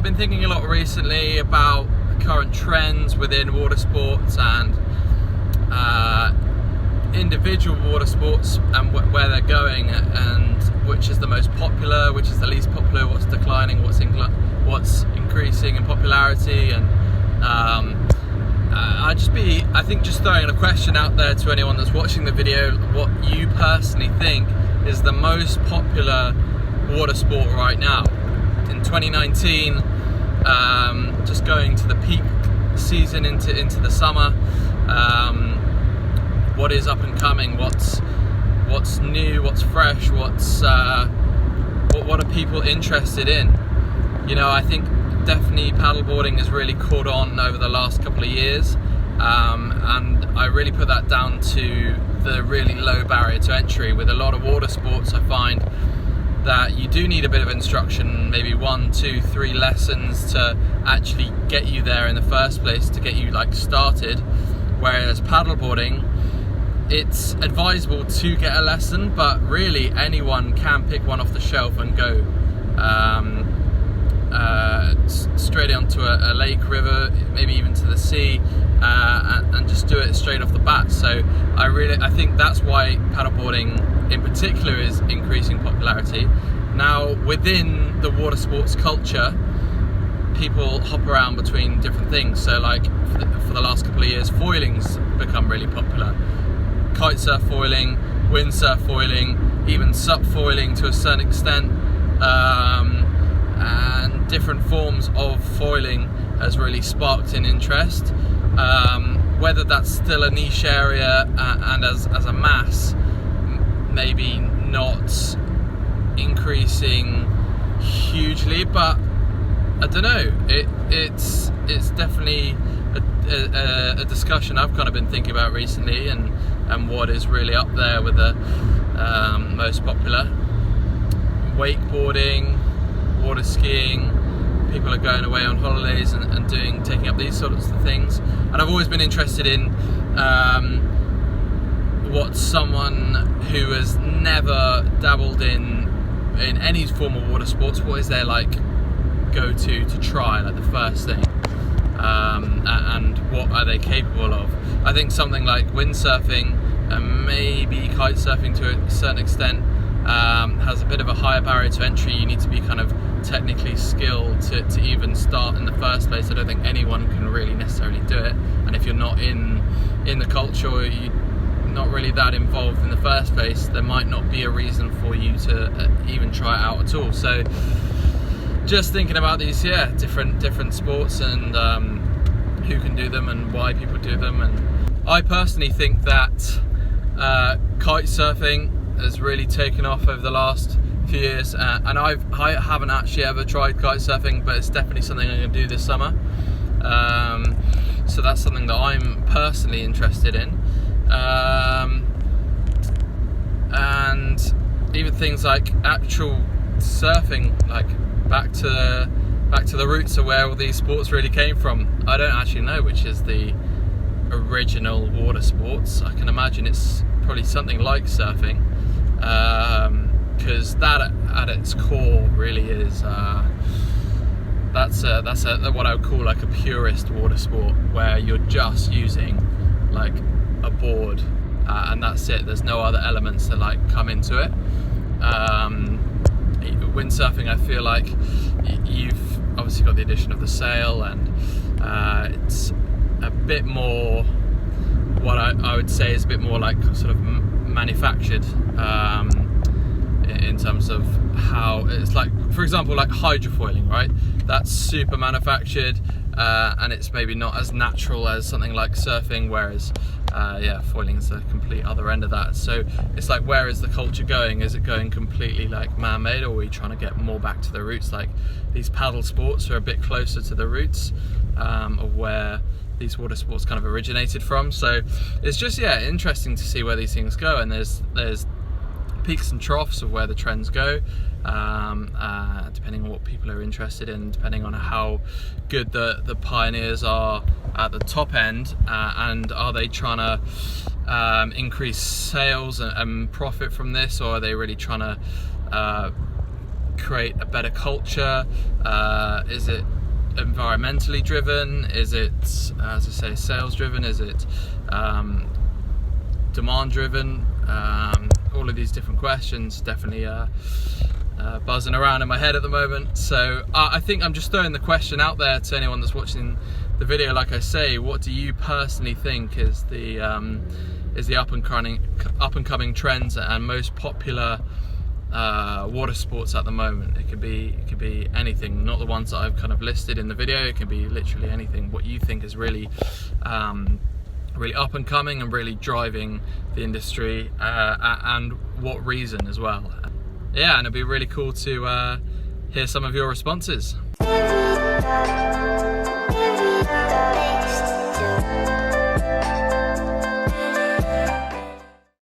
I've been thinking a lot recently about the current trends within water sports and individual water sports and where they're going, and which is the most popular, which is the least popular, what's declining, what's increasing in popularity. And I think just throwing a question out there to anyone that's watching the video, what you personally think is the most popular water sport right now in 2019, just going to the peak season into the summer. What is up and coming? What's new? What's fresh? What are people interested in? You know, I think definitely paddleboarding has really caught on over the last couple of years, and I really put that down to the really low barrier to entry. With a lot of water sports, I find that you do need a bit of instruction, maybe 1, 2, 3 lessons to actually get you there in the first place, to get you like started. Whereas paddleboarding, it's advisable to get a lesson, but really anyone can pick one off the shelf and go straight onto a lake, river, maybe even to the sea, and just do it straight off the bat. So I think that's why paddleboarding in particular is increasing popularity. Now, within the water sports culture, people hop around between different things. So like for the last couple of years, foiling's become really popular. Kite surf foiling, windsurf foiling, even sup foiling to a certain extent, and different forms of foiling has really sparked in interest. Whether that's still a niche area and as a mass, maybe not increasing hugely, but I don't know. It's definitely a discussion I've kind of been thinking about recently, and what is really up there with the most popular. Wakeboarding, water skiing. People are going away on holidays and taking up these sorts of things. And I've always been interested in what someone who has never dabbled in any form of water sports, what is their like go to try, like the first thing, and what are they capable of. I think something like windsurfing and maybe kite surfing to a certain extent has a bit of a higher barrier to entry. You need to be kind of technically skilled to even start in the first place. I don't think anyone can really necessarily do it, and if you're not in the culture, or you're not really that involved in the first place, there might not be a reason for you to even try it out at all. So just thinking about these different sports and who can do them and why people do them. And I personally think that kite surfing has really taken off over the last few years, and I haven't actually ever tried kite surfing, but it's definitely something I'm going to do this summer. So that's something that I'm personally interested in, and even things like actual surfing, like back to the roots of where all these sports really came from. I don't actually know which is the original water sports. I can imagine it's probably something like surfing, because that at its core really is that's what I would call like a purist water sport, where you're just using like a board, and that's it. There's no other elements that like come into it. Windsurfing, I feel like you've obviously got the addition of the sail, and it's a bit more, what I would say is a bit more like sort of manufactured, in terms of how it's like, for example, like hydrofoiling, right? That's super manufactured, and it's maybe not as natural as something like surfing, whereas foiling is the complete other end of that. So it's like, where is the culture going? Is it going completely like man-made, or are we trying to get more back to the roots? Like these paddle sports are a bit closer to the roots of where these water sports kind of originated from. So it's just interesting to see where these things go, and there's peaks and troughs of where the trends go, depending on what people are interested in, depending on how good the pioneers are at the top end, and are they trying to increase sales and profit from this, or are they really trying to create a better culture? Is it environmentally driven? Is it, as I say, sales driven? Is it demand driven? All of these different questions definitely buzzing around in my head at the moment. So I think I'm just throwing the question out there to anyone that's watching the video. Like I say, what do you personally think is the up and coming trends and most popular water sports at the moment? It could be anything, not the ones that I've kind of listed in the video. It can be literally anything. What you think is really really up and coming and really driving the industry, and what reason as well. Yeah, and it'd be really cool to hear some of your responses.